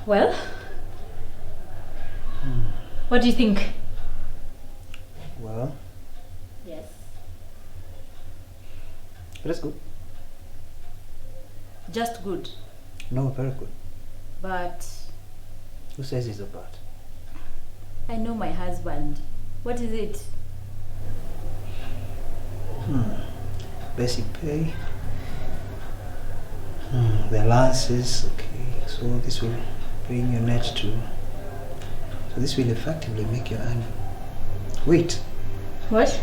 Well, what do you think? Well, Yes. that's good. Just good. No, very good. But Who says it's a bad? I know my husband. What is it? Basic pay. The allowances, okay. So this will bring your net to. So this will effectively make your earning. Wait. What?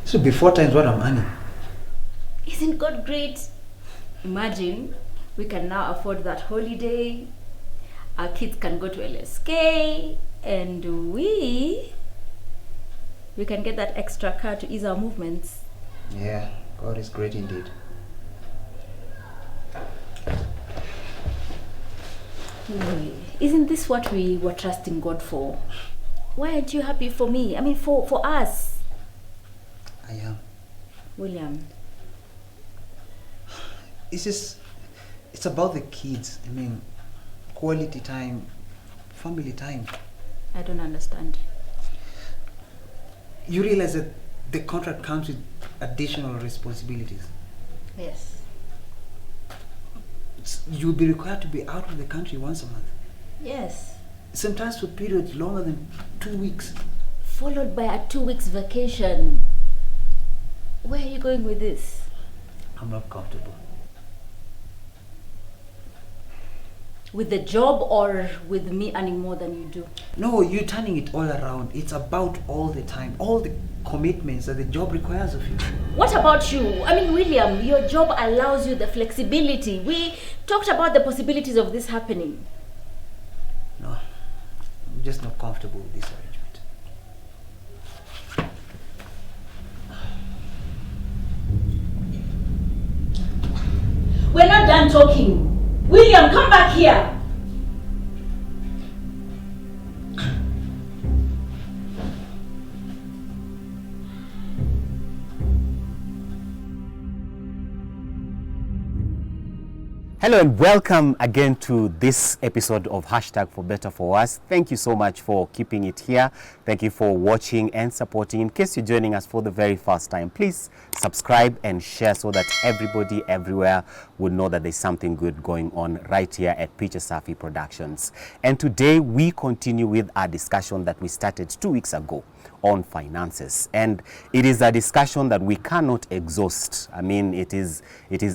This will be 4 times what I'm earning. Isn't God great? Imagine we can now afford that holiday. Our kids can go to LSK, and we can get that extra car to ease our movements. Yeah, God is great indeed. Hey, isn't this what we were trusting God for? Why aren't you happy for me? I mean, for us. I am. William, It's about the kids. I mean, quality time, family time. I don't understand. You realize that the contract comes with additional responsibilities. Yes. You'll be required to be out of the country once a month. Yes. Sometimes for periods longer than 2 weeks. Followed by a 2 weeks vacation. Where are you going with this? I'm not comfortable. With the job or with me earning more than you do? No, you're turning it all around. It's about all the time, all the commitments that the job requires of you. What about you? I mean, William, your job allows you the flexibility. We talked about the possibilities of this happening. No, I'm just not comfortable with this arrangement. We're not done talking. William, come back here. Hello and welcome again to this episode of Hashtag for Better for Us. Thank you so much for keeping it here. Thank you for watching and supporting. In case you're joining us for the very first time, please subscribe and share so that everybody everywhere would know that there's something good going on right here at Picha Safi Productions. And today we continue with our discussion that we started 2 weeks ago on finances, and it is a discussion that we cannot exhaust. I mean, it is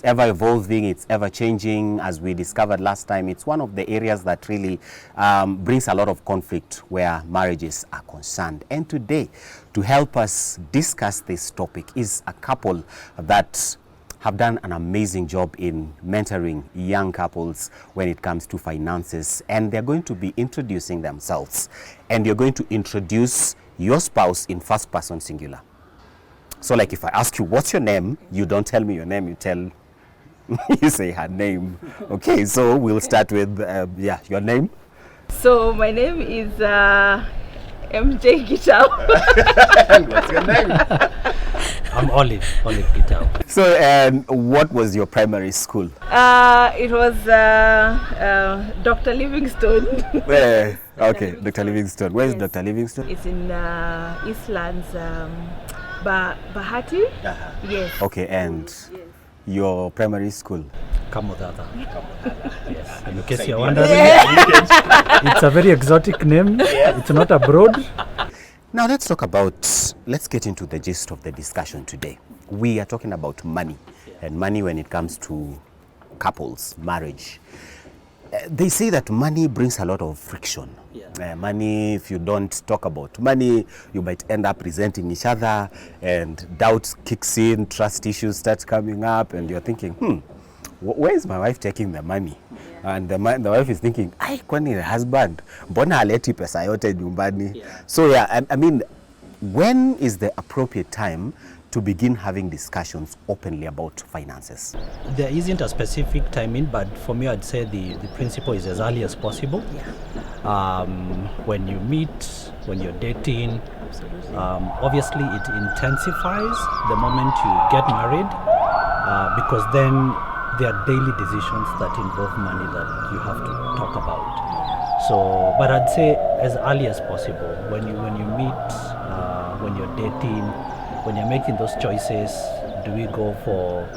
ever evolving, it's ever changing. As we discovered last time, it's one of the areas that really brings a lot of conflict where marriages are concerned. And today, to help us discuss this topic is a couple that have done an amazing job in mentoring young couples when it comes to finances, and they're going to be introducing themselves, and you're going to introduce your spouse in first person singular. So like if I ask you what's your name, you don't tell me your name, you say her name. Okay, so we'll start with your name. So my name is MJ Gitau. And what's your name? I'm Olive Gitau. So and what was your primary school? It was Dr. Livingstone. Okay, Dr. Livingstone. Where is Yes. Dr. Livingstone? It's in Eastlands, Bahati. Yes. Okay, and your primary school? Kamodada. Yes. In case you're wondering, it's a very exotic name. It's not abroad. Now let's get into the gist of the discussion today. We are talking about money, and money when it comes to couples, marriage. They say that money brings a lot of friction. Money, if you don't talk about money, you might end up resenting each other, and doubt kicks in, trust issues start coming up, and you're thinking, where is my wife taking the money? And the wife is thinking, kwani the husband, mbona haleti pesa yote nyumbani? So I mean, when is the appropriate time to begin having discussions openly about finances? There isn't a specific timing, but for me, I'd say the principle is as early as possible. When you meet, when you're dating, obviously it intensifies the moment you get married, because then there are daily decisions that involve money that you have to talk about. So, but I'd say as early as possible, when you meet, when you're dating, when you're making those choices, do we go for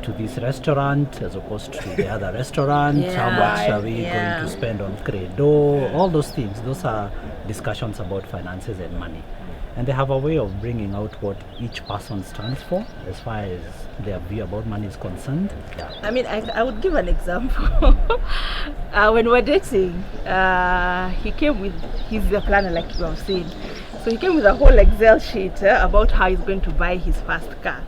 to this restaurant as opposed to the other restaurant? How much are we going to spend on credo? All those things. Those are discussions about finances and money. And they have a way of bringing out what each person stands for as far as their view about money is concerned. Yeah. I mean, I would give an example. When we're dating, he came with, he's the planner like you have said. So he came with a whole Excel sheet about how he's going to buy his first car.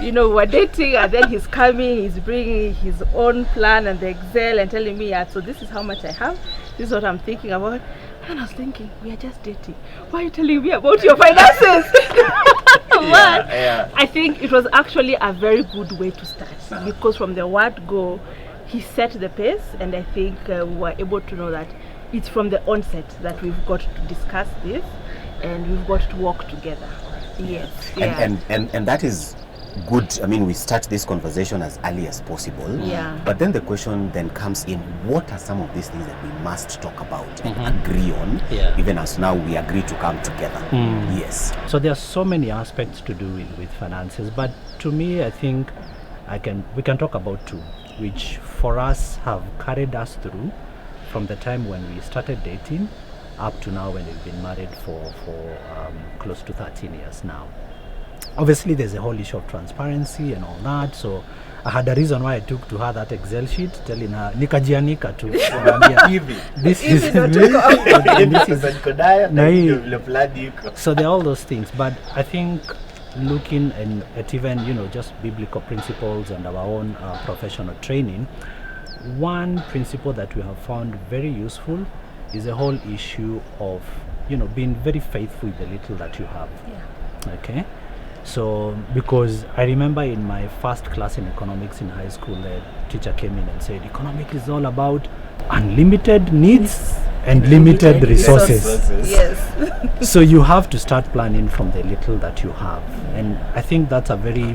You know, we're dating and then he's coming, he's bringing his own plan and the Excel and telling me, so this is how much I have, this is what I'm thinking about. And I was thinking, we are just dating. Why are you telling me about your finances? I think it was actually a very good way to start because from the word go, he set the pace, and I think we were able to know that it's from the onset that we've got to discuss this and we've got to work together. Yes. And that is good. I mean, we start this conversation as early as possible. Yeah. But then the question then comes in, what are some of these things that we must talk about and agree on, even as now we agree to come together? Yes. So there are so many aspects to do with finances, but to me, I think we can talk about two, which for us have carried us through from the time when we started dating up to now when we've been married for close to 13 years now. Obviously, there's a whole issue of transparency and all that. So I had a reason why I took to her that Excel sheet, telling her, nikajianika tu. This is so there are all those things. But I think looking at even, just biblical principles and our own professional training, one principle that we have found very useful is the whole issue of, being very faithful with the little that you have. Yeah. Okay? So, because I remember in my first class in economics in high school, the teacher came in and said, economics is all about unlimited needs and limited resources. Yes. So you have to start planning from the little that you have. And I think that's a very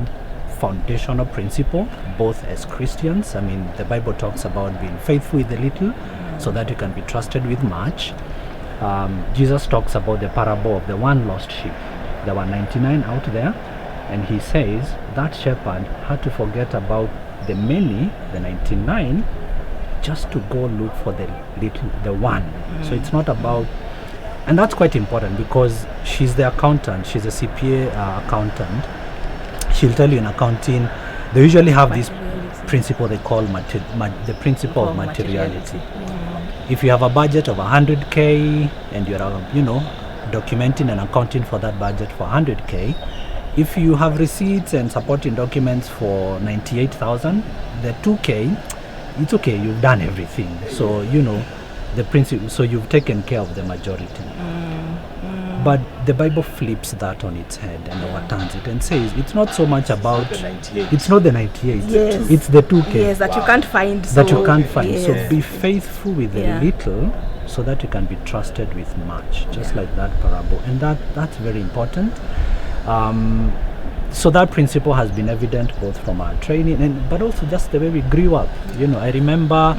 foundational principle, both as Christians. I mean, the Bible talks about being faithful with the little so that you can be trusted with much. Jesus talks about the parable of the one lost sheep. There were 99 out there, and he says that shepherd had to forget about the many, the 99, just to go look for the little, the one. So it's not about, and that's quite important because she's the accountant, she's a CPA accountant. She'll tell you in accounting, they usually have this principle they call the principle of materiality. If you have a budget of 100K and you're, documenting and accounting for that budget for 100K, if you have receipts and supporting documents for 98,000, the 2K, it's okay, you've done everything. So, the principle, so you've taken care of the majority. But the Bible flips that on its head and overturns it and says it's not so much about it's not the 98, it's the 2K. Yes, that you can't find. That you can't find. Yes. So be faithful with the little so that you can be trusted with much, just like that parable. And that's very important. So that principle has been evident both from our training but also just the way we grew up. I remember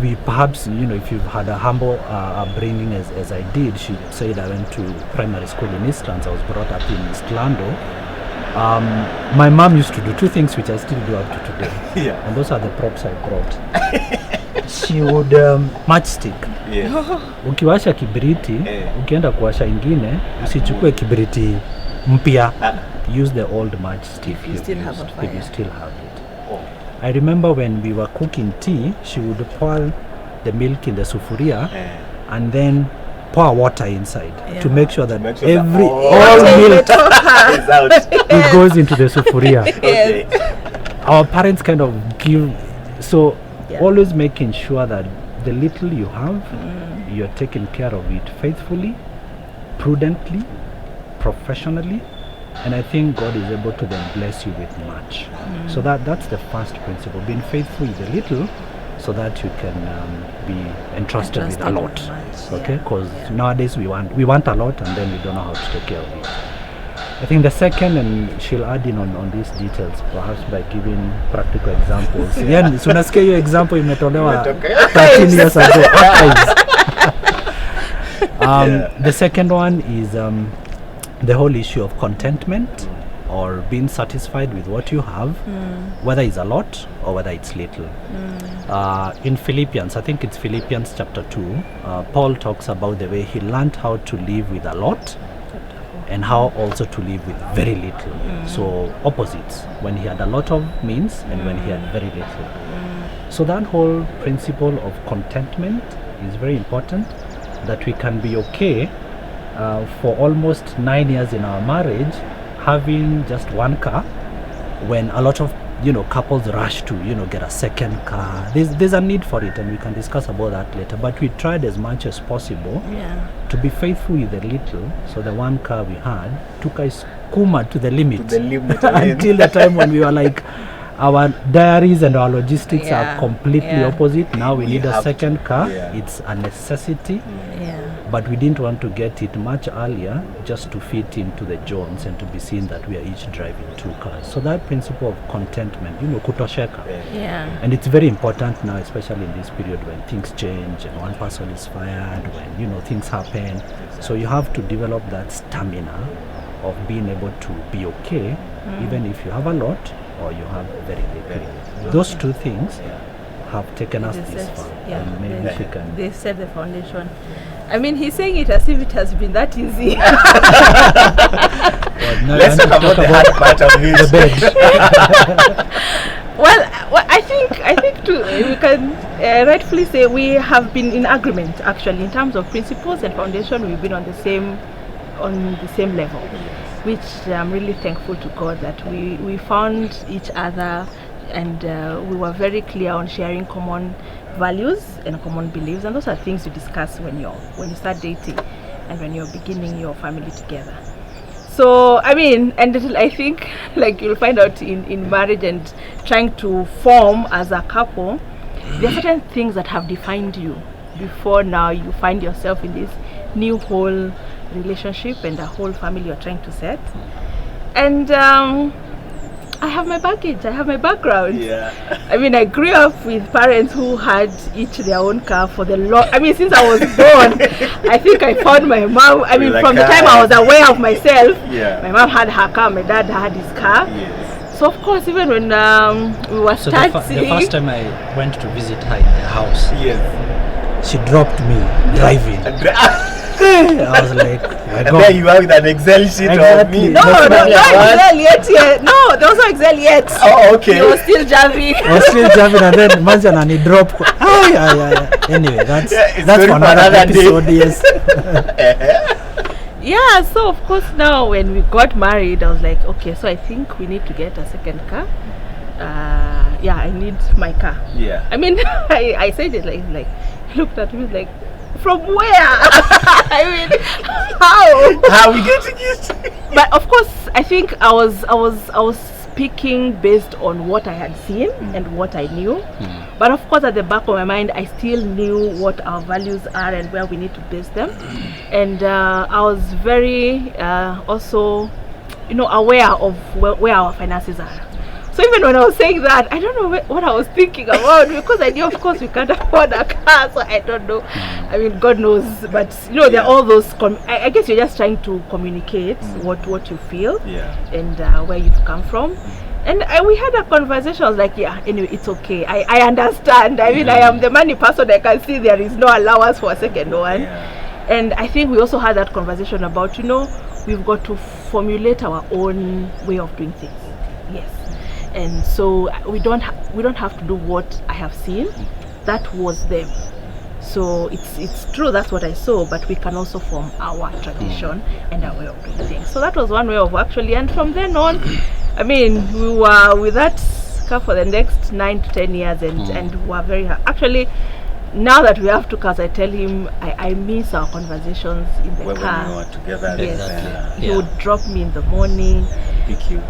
we perhaps, if you've had a humble upbringing as I did, she said I went to primary school in Eastlands. I was brought up in East Lando. My mom used to do two things which I still do up to today. Yeah. And those are the props I brought. She would matchstick. Ukiwasha kibiriti, ukienda kuwasha ingine, usichukue kibiriti mpya. Use the old matchstick if you still have it. I remember when we were cooking tea, she would pour the milk in the sufuria and then pour water inside to make sure that all milk is out. It goes into the sufuria. Our parents kind of give, always making sure that the little you have, you're taking care of it faithfully, prudently, professionally, and I think God is able to then bless you with much. So that's the first principle, being faithful with a little so that you can be entrusted with a lot. Okay, because nowadays we want a lot and then we don't know how to take care of it. I think the second, and she'll add in on these details, perhaps by giving practical examples. Yeah, so unasikia hiyo example imetolewa 13 years ago. The second one is the whole issue of contentment, or being satisfied with what you have, whether it's a lot or whether it's little. In Philippians, I think it's Philippians chapter 2, Paul talks about the way he learned how to live with a lot and how also to live with very little. So opposites, when he had a lot of means and when he had very little. So that whole principle of contentment is very important, that we can be okay for almost 9 years in our marriage having just one car, when a lot of couples rush to get a second car. There's a need for it, and we can discuss about that later, but we tried as much as possible to be faithful with the little. So the one car we had took us to the limit until the time when we were like, our diaries and our logistics are completely opposite. Now we need a second car. It's a necessity, but we didn't want to get it much earlier just to fit into the Jones and to be seen that we are each driving 2 cars. So that principle of contentment, kutosheka. And it's very important now, especially in this period when things change and one person is fired, when things happen. So you have to develop that stamina of being able to be okay, even if you have a lot or you have very little. Those 2 things have taken us this far. And maybe she can. They set the foundation. I mean, he's saying it as if it has been that easy. Let's talk about the hard part of this. Well, I think too, we can rightfully say we have been in agreement actually in terms of principles and foundation. We've been on the same level, which I'm really thankful to God that we found each other, and we were very clear on sharing common values and common beliefs, and those are things you discuss when you start dating and when you're beginning your family together. So I mean, and I think like you'll find out in marriage and trying to form as a couple, there are certain things that have defined you before now you find yourself in this new whole relationship and a whole family you're trying to set. And I have my baggage, I have my background. I mean, I grew up with parents who had each their own car for the since I was born. I think I found my mom, from the time I was aware of myself, my mom had her car, my dad had his car. So of course, even when we were starting... the first time I went to visit her in the house, she dropped me driving. I was like, my God. And then you have an Excel sheet of me. No, not Excel yet. No, there was no Excel yet. Oh, okay. He was still jamming. And then Manjan and he dropped. Anyway, that's for another episode. Yes. So of course now when we got married, I was like, okay, so I think we need to get a second car. I need my car. I mean, I said it like looked at me like, from where? I mean, how are we getting it? But of course, I think I was speaking based on what I had seen and what I knew. But of course, at the back of my mind, I still knew what our values are and where we need to base them. And I was very also, aware of where our finances are. So even when I was saying that, I don't know what I was thinking about, because I knew, of course, we can't afford a car, so I don't know. I mean, God knows, but there are all those. I guess you're just trying to communicate what you feel and where you've come from. And we had a conversation. I was like, anyway, it's okay. I understand. I mean, I am the money person. I can see there is no allowance for a second one. And I think we also had that conversation about, we've got to formulate our own way of doing things. Yes. And so we don't have to do what I have seen. That was them. So it's true, that's what I saw, but we can also form our tradition and our way of doing things. So that was one way of actually, and from then on, I mean, we were with that car for the next 9 to 10 years, and we were very happy. Actually, now that we have 2 cars, I tell him I miss our conversations in the car. When we were together. Yes. He would drop me in the morning. Pick you.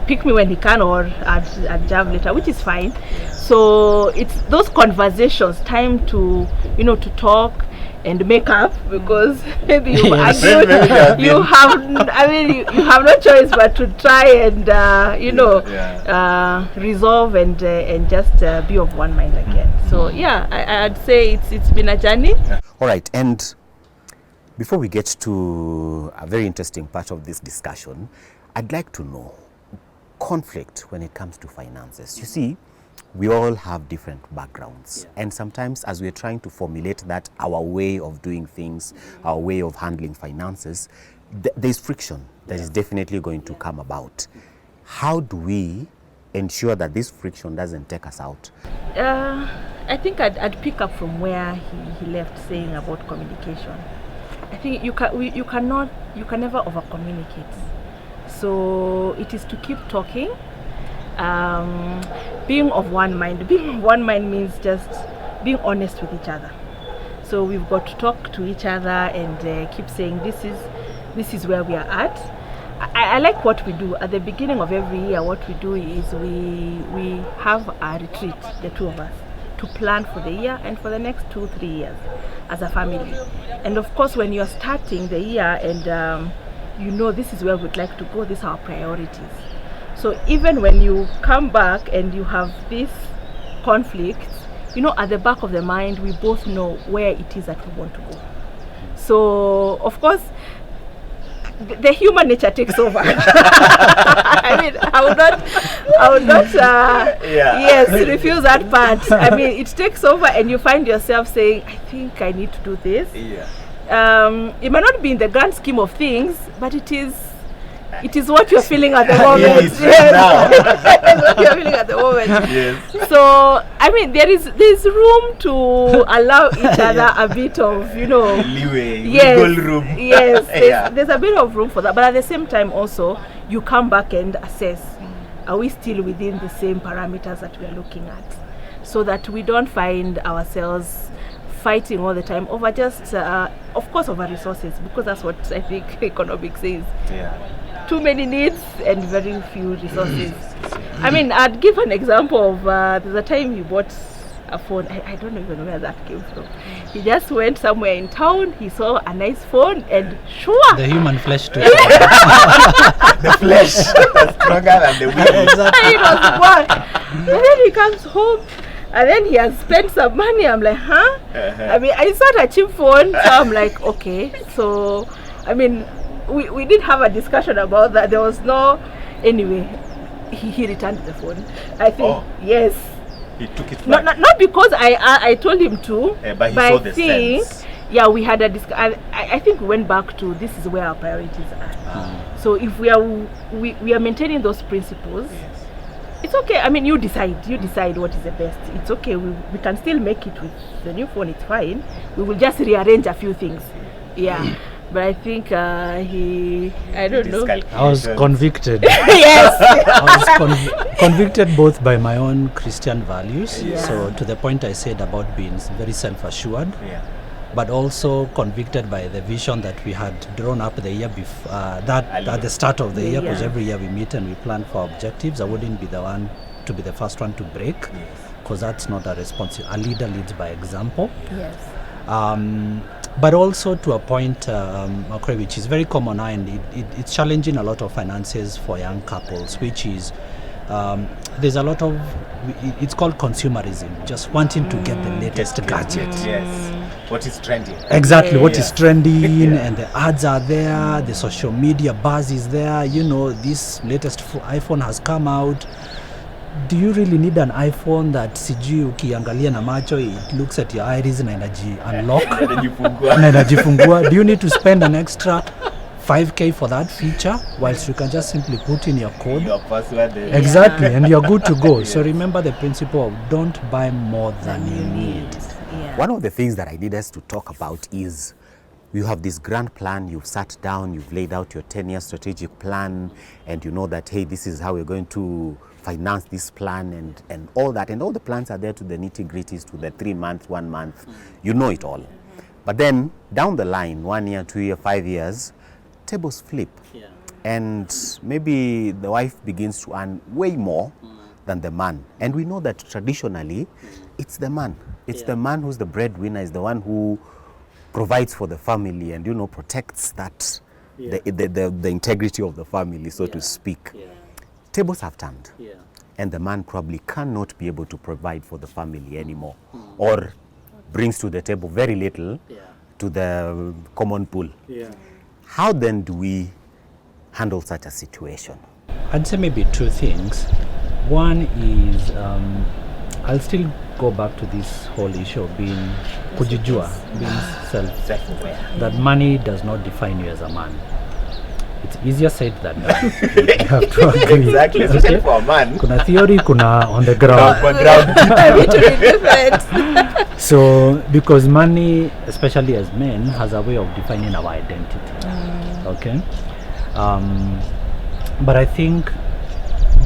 Pick me when he can, or at job later, which is fine. So it's those conversations, time to to talk, and make up, because maybe you Yes. argued, Maybe there have you been- have, I mean, you have no choice but to try and resolve and just be of one mind again. So yeah, I'd say it's been a journey. All right, and before we get to a very interesting part of this discussion, I'd like to know conflict when it comes to finances. You see, we all have different backgrounds, and sometimes as we're trying to formulate that, our way of doing things, our way of handling finances, there's friction that is definitely going to come about. How do we ensure that this friction doesn't take us out? I think I'd pick up from where he left, saying about communication. I think you can never over communicate. So it is to keep talking. Being of one mind. Being of one mind means just being honest with each other. So we've got to talk to each other and keep saying this is where we are at. I like what we do at the beginning of every year. What we do is we have a retreat, the two of us, to plan for the year and for the next 2-3 years as a family. And of course, when you're starting the year and this is where we'd like to go, these are our priorities. So even when you come back and you have these conflicts, at the back of the mind, we both know where it is that we want to go. So of course, the human nature takes over. I mean, I would not refuse that part. I mean, it takes over and you find yourself saying, I think I need to do this. It might not be in the grand scheme of things, but it is what you're feeling at the moment. It's what you're feeling at the moment. Yes. So I mean, there's room to allow each other a bit of leeway, yes, wiggle room. Yes, there's a bit of room for that, but at the same time also you come back and assess, are we still within the same parameters that we are looking at, so that we don't find ourselves fighting all the time over just of course over resources, because that's what I think economics is. Too many needs and very few resources. I mean, I'd give an example of there's a time he bought a phone. I don't even know where that came from. He just went somewhere in town, he saw a nice phone, and The human flesh too. The flesh is stronger than the will. Exactly. it was one. And then he comes home and then he has spent some money. I'm like, huh? I mean, I saw a cheap phone, so I'm like, okay. So I mean, we did have a discussion about that. There was no, anyway, he returned the phone. I think, yes. He took it back. Not because I told him to, but he saw the sense. Yeah, we had a discussion. I think we went back to, this is where our priorities are. So if we are maintaining those principles, it's okay. I mean, you decide what is the best. It's okay. We can still make it with the new phone. It's fine. We will just rearrange a few things. Yeah. But I think I don't know. I was convicted. Yes. I was convicted both by my own Christian values. Yeah. So to the point I said about being very self-assured, but also convicted by the vision that we had drawn up the year before, at the start of the year, because every year we meet and we plan for objectives. I wouldn't be the one to be the first one to break, because that's not a responsibility. A leader leads by example. Yes. But also to a point, which is very common now, and it's challenging a lot of finances for young couples, which is there's a lot of, it's called consumerism, just wanting to get the latest gadget. Yes. What is trending? Exactly, what is trending, and the ads are there, the social media buzz is there, this latest iPhone has come out. Do you really need an iPhone that sijui ukiangalia na macho it looks at your iris na inaji unlock na inajifungua? Do you need to spend an extra 5k for that feature, whilst you can just simply put in your code, your password? Exactly, and you're good to go. So remember the principle of don't buy more than you need. One of the things that I need us to talk about is, you have this grand plan, you've sat down, you've laid out your 10-year strategic plan, and you know that, hey, this is how we're going to finance this plan and all that. And all the plans are there to the nitty-gritties, to the 3 months, 1 month. You know it all. But then down the line, 1 year, 2 year, 5 years, tables flip. And maybe the wife begins to earn way more than the man. And we know that traditionally, it's the man. It's the man who's the breadwinner, is the one who provides for the family and, protects that, the integrity of the family, so to speak. Tables have turned. And the man probably cannot be able to provide for the family anymore, or brings to the table very little to the common pool. How then do we handle such a situation? I'd say maybe two things. One is, I'll still go back to this whole issue of being kujijua, being self-aware. That money does not define you as a man. It's easier said than done. You have to agree. Exactly, especially for a man. Kuna theory, kuna on the ground. So, because money, especially as men, has a way of defining our identity. Okay? But I think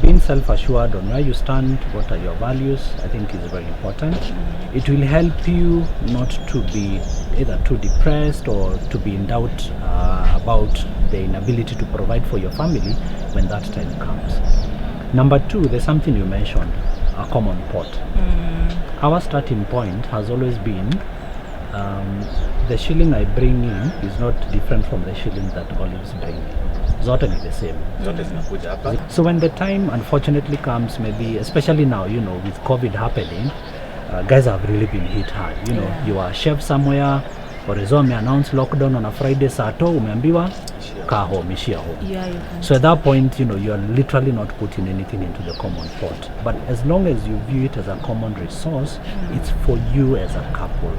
being self-assured on where you stand, what are your values, I think is very important. It will help you not to be either too depressed or to be in doubt about the inability to provide for your family when that time comes. Number two, there's something you mentioned, a common pot. Our starting point has always been the shilling I bring in is not different from the shilling that Olives bring in. It's totally the same. So when the time unfortunately comes, maybe especially now, with COVID happening, guys have really been hit hard. You are a chef somewhere, or announce lockdown on a Friday, Sato, umeambiwa, kaa home, ishia home. So at that point, you are literally not putting anything into the common pot. But as long as you view it as a common resource, it's for you as a couple.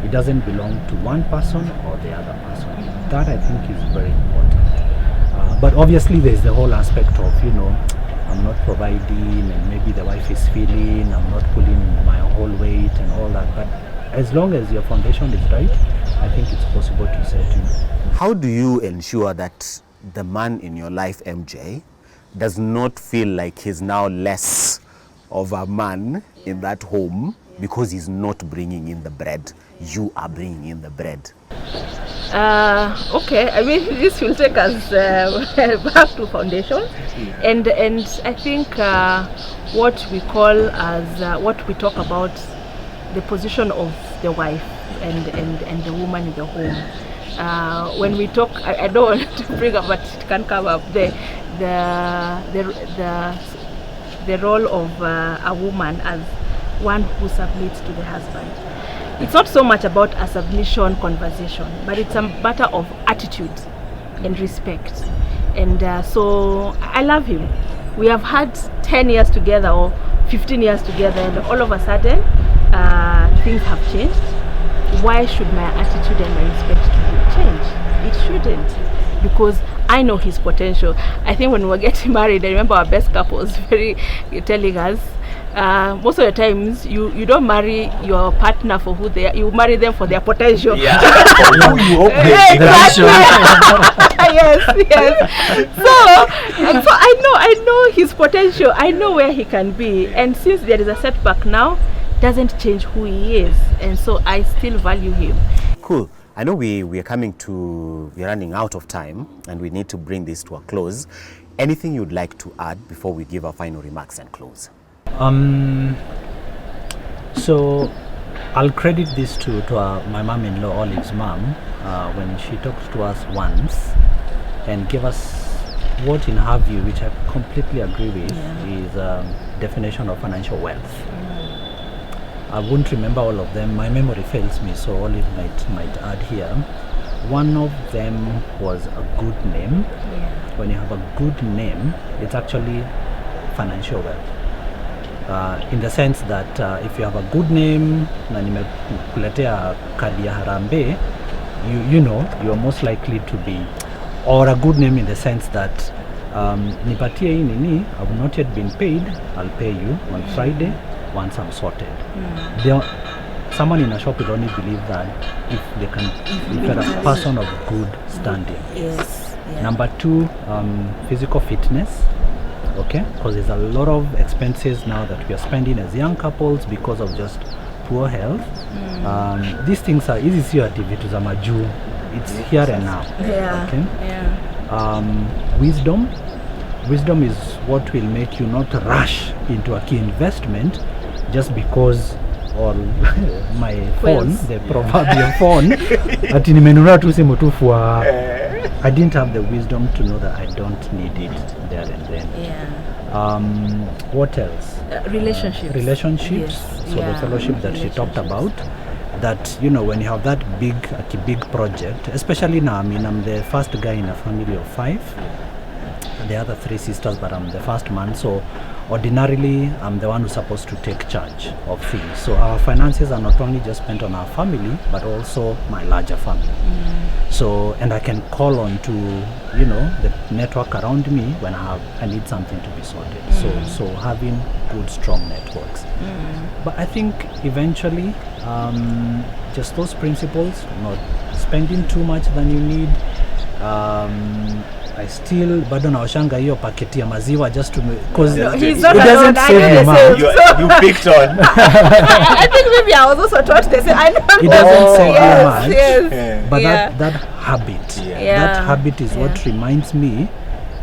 It doesn't belong to one person or the other person. That I think is very important. But obviously there's the whole aspect of, I'm not providing and maybe the wife is feeling, I'm not pulling my whole weight and all that. But as long as your foundation is right, I think it's possible to settle. How do you ensure that the man in your life, MJ, does not feel like he's now less of a man in that home because he's not bringing in the bread? You are bringing in the bread. Okay, I mean, this will take us back to foundation, and I think what we call as what we talk about, the position of the wife and the woman in the home. When we talk, I don't want to bring up, but it can come up, the role of a woman as one who submits to the husband. It's not so much about a submission conversation, but it's a matter of attitude and respect. And so I love him. We have had 10 years together or 15 years together, and all of a sudden things have changed. Why should my attitude and my respect to him change? It shouldn't, because I know his potential. I think when we were getting married, I remember our best couples telling us, most of the times you don't marry your partner for who they are, you marry them for their potential. Yeah. Who you hope they yes. So I know his potential. I know where he can be, and since there is a setback now, doesn't change who he is, and so I still value him. Cool. I know we're running out of time, and we need to bring this to a close. Anything you'd like to add before we give our final remarks and close? So I'll credit this to my mom-in-law, Olive's mom, when she talked to us once and gave us what in her view, which I completely agree with, is definition of financial wealth. I won't remember all of them. My memory fails me, so Olive might add here. One of them was a good name. When you have a good name, it's actually financial wealth. In the sense that if you have a good name, na nimekuletea kadi ya harambe, you're most likely to be, or a good name in the sense that nipatie hii nini, I've not yet been paid, I'll pay you on Friday once I'm sorted. Someone in a shop will only believe that if you're a person of good standing. Yes. Yeah. Number two, physical fitness. Okay, because there's a lot of expenses now that we are spending as young couples because of just poor health. These things are easy to TV to Zamaju. It's here and now. Yeah. Okay. Yeah. Wisdom is what will make you not rush into a key investment just because or my Quills. phone, the proverbial phone, ati nimenunua tu simu tu for I didn't have the wisdom to know that I don't need it there and then. What else? Relationships. Relationships. Yes. So the fellowship that she talked about, that when you have that big project, especially now, I mean, I'm the first guy in a family of 5, the other 3 sisters, but I'm the first man, so ordinarily I'm the one who's supposed to take charge of things. So our finances are not only just spent on our family, but also my larger family. So, and I can call on to the network around me when I need something to be sorted. So having good, strong networks. But I think eventually just those principles, not spending too much than you need. I still bado naoshanga hiyo paketi ya maziwa just to because it doesn't save your mouth. You picked on. I think maybe I was also taught this. I know It doesn't save you much. Yes. But that habit, that habit is what reminds me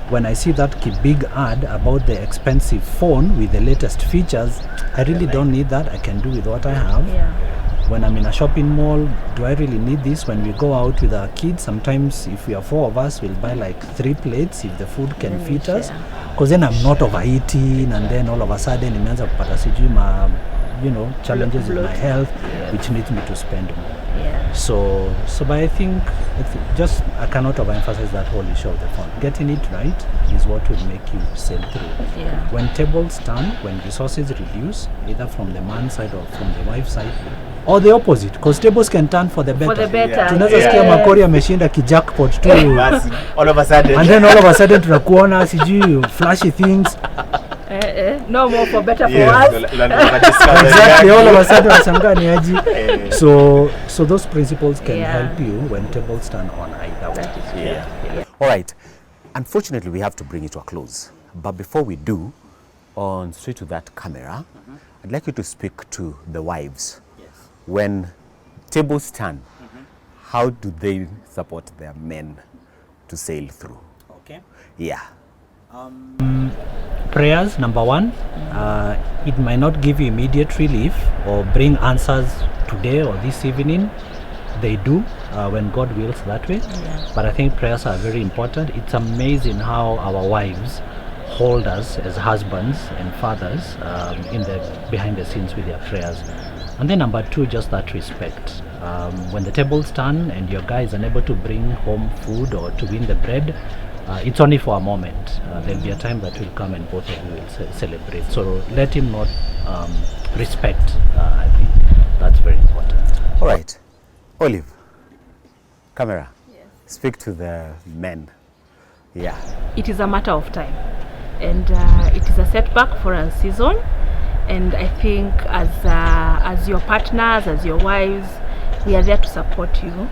when I see that big ad about the expensive phone with the latest features. I really don't need that. I can do with what I have. When I'm in a shopping mall, do I really need this? When we go out with our kids, sometimes if we are 4 of us, we'll buy like 3 plates if the food can fit us. Because then I'm not overeating, and then all of a sudden imeanza kupata sijui challenges in my health, which needs me to spend more. So but I think just I cannot overemphasize that whole issue of the phone. Getting it right is what will make you sail through. When tables turn, when resources reduce, either from the man's side or from the wife's side, or the opposite, because tables can turn for the better. Tunaweza sikia Makori ameshinda kijackpot tu. All of a sudden. And then all of a sudden tunakuona sijui flashy things. No more for better for us. Exactly, all of a sudden unashangaa ni aje. So those principles can help you when tables turn on either way. All right. Unfortunately, we have to bring it to a close. But before we do, on straight to that camera, I'd like you to speak to the wives. When tables turn, how do they support their men to sail through? Okay. Yeah. Prayers, number 1. It might not give you immediate relief or bring answers today or this evening. They do when God wills that way. But I think prayers are very important. It's amazing how our wives hold us as husbands and fathers behind the scenes with their prayers. And then number 2, just that respect. When the tables turn and your guy is unable to bring home food or to win the bread, it's only for a moment. There'll be a time that will come and both of you will celebrate. So let him not respect. I think that's very important. All right. Olive, camera, speak to the men. Yeah. It is a matter of time. And it is a setback for a season. And I think as your partners, as your wives, we are there to support you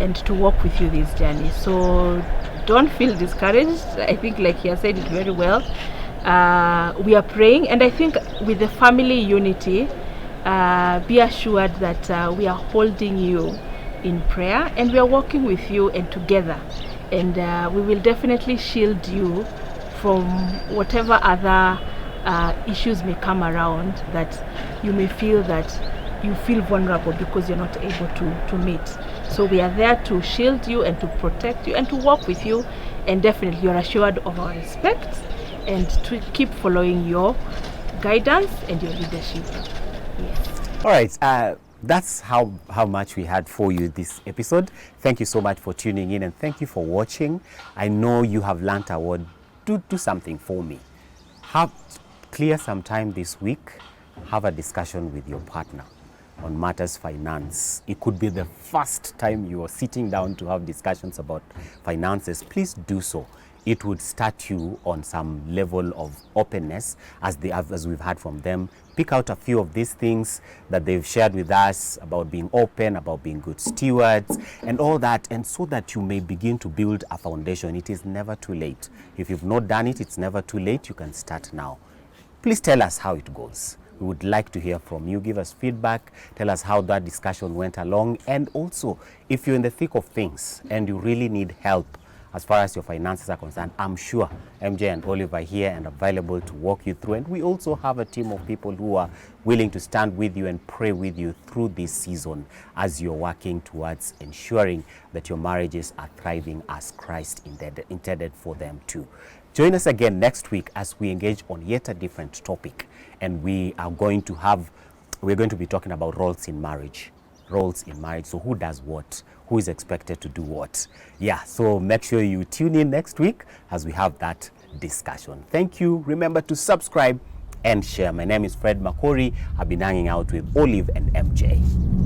and to walk with you this journey. So don't feel discouraged. I think like he has said it very well. We are praying, and I think with the family unity, be assured that we are holding you in prayer and we are walking with you and together. And we will definitely shield you from whatever other issues may come around that you may feel that you feel vulnerable because you're not able to meet. So we are there to shield you and to protect you and to walk with you, and definitely you're assured of our respect and to keep following your guidance and your leadership. Yes. All right. That's how much we had for you this episode. Thank you so much for tuning in, and thank you for watching. I know you have learned a word. Do something for me. Clear some time this week. Have a discussion with your partner on matters finance. It could be the first time you are sitting down to have discussions about finances. Please do so. It would start you on some level of openness as we've heard from them. Pick out a few of these things that they've shared with us about being open, about being good stewards, and all that, and so that you may begin to build a foundation. It is never too late. If you've not done it, it's never too late. You can start now. Please tell us how it goes. We would like to hear from you. Give us feedback. Tell us how that discussion went along. And also, if you're in the thick of things and you really need help as far as your finances are concerned, I'm sure MJ and Olive are here and available to walk you through. And we also have a team of people who are willing to stand with you and pray with you through this season as you're working towards ensuring that your marriages are thriving as Christ intended for them too. Join us again next week as we engage on yet a different topic, and we're going to be talking about roles in marriage. So who does what? Who is expected to do what? Yeah, so make sure you tune in next week as we have that discussion. Thank you. Remember to subscribe and share. My name is Fred Makori. I've been hanging out with Olive and MJ.